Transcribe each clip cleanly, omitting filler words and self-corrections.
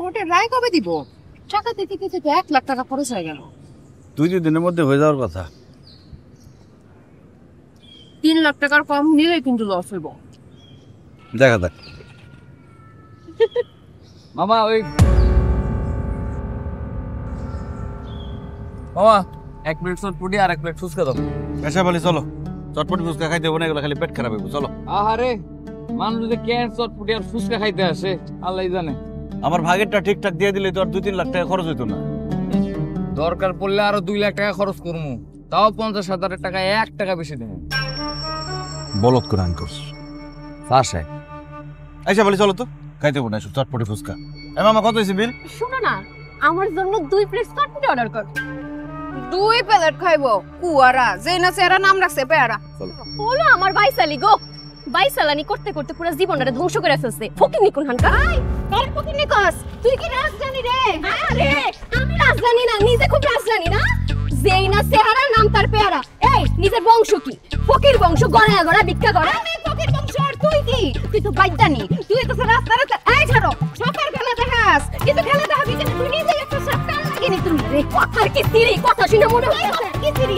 কোর্টের রায় কবে দিব? টাকা দিতে দিতে তো 1 লাখ টাকা খরচ হয়ে গেল। 2 দিনের মধ্যে হয়ে যাওয়ার কথা। 3 লাখ টাকার কম নিলে কিন্তু লস হইব। দেখা যাক। মামা ওই মামা 1 প্লেট চটপটি আর 1 প্লেট ফুচকা দাও। পেশা বলি চলো, চটপটি ফুচকা খাইতে হবে না, এগুলো খালি পেট খারাপ হবে। চলো। আহারে মানুষ যে কেন চটপটি আর ফুচকা খাইতে আসে আল্লাহই জানে। আমার ভাগেরটা ঠিকঠাক দিয়ে দিলে তো আর 2-3 লাখ টাকা খরচ হইতো না। দরকার পড়লে আরো 2 লাখ টাকা খরচ করবো, তাও 50,000 টাকা 1 টাকা বেশি দেবো। বলত করে আন করছ ফাঁসে আচ্ছা বলি চলো তো, খাইতে হবে না এসব চটপটি ফুচকা। এ মামা কত হয়েছে বিল? শোনো না, আমার জন্য 2 প্লেট চটপটি অর্ডার কর। 2 প্লেট খাইবো কুয়ারা, যে না চেহারা নাম রাখছে পেয়ারা। বলো আমার বাইসালি গো, বাইসালানি করতে করতে পুরো জীবনটা ধ্বংস করে ফেলছে। ফকিনি কোন হানকা? কার ফকিনি কস? তুই কি রাজধানী রে? আরে আমি রাজধানী না, নিজে খুব রাজধানী না। যেই না চেহারা নাম তার পেয়ারা। এই নিজের বংশ কি? ফকির বংশ, গড়া গড়া ভিক্ষা করে। আমি ফকির বংশ আর তুই কি? তুই তো বাইদানি, তুই তো রাস্তা রাস্তা এই ছাড়ো সকার খেলা দেখাস, কিন্তু খেলা দেখাবি কেন? তুই নিজে একটা সপ্তাহ লাগেনি তুমি রে। কথার কি সিরি, কথা শুনে মনে হচ্ছে কি সিরি?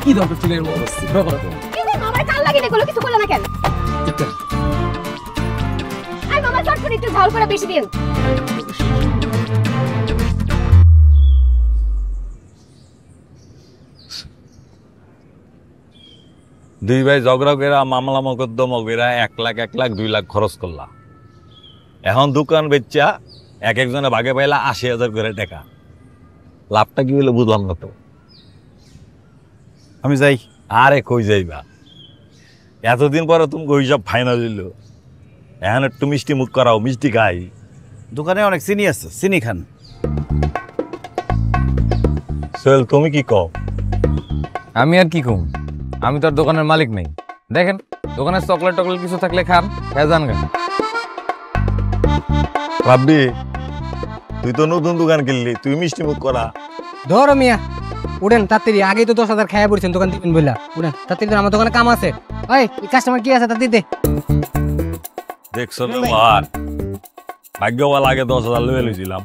কি দরকার ছিল এর অবস্থা? আমার কাল লাগে না, কিছু করলে না কেন? আই মামা চটপটি একটু ঝাল করে বেশি দিন। দুই ভাই ঝগড়া করে মামলা মোকদ্দমা করে 1 লাখ 2 লাখ খরচ করলাম। এখন দোকান বেচা একজনে ভাগে পাইলা 80,000 করে টাকা। লাভটা কি হলো বুঝলাম না তো। আমি যাই। আরে কই যাইবা, এতদিন পরে তুমি হিসাব ফাইনাল হইল। এখন একটু মিষ্টি মুখ করাও, মিষ্টি খাই। দোকানে অনেক চিনি আছে, চিনি খান। সোহেল তুমি কি কও? আমি আর কি কম, আমি তো আর দোকানের মালিক নেই। দেখেন দোকানের চকলেট টকলেট কিছু থাকলে খান, যান গা। ভাববি তুই তো নতুন দোকান কিনলি, তুই মিষ্টি মুখ করা। ধরো মিয়া, উঠেন তাড়াতাড়ি। আগেই তো 10,000 খাইয়া পড়ছেন দোকান দিবেন বললা। উঠেন তাড়াতাড়ি, আমার দোকানে কাম আছে। ওই কাস্টমার কি আছে তাড়াতাড়ি দে। দেখছো ব্যবহার, ভাগ্য ভালো, আগে 10,000 লয়ে লইছিলাম।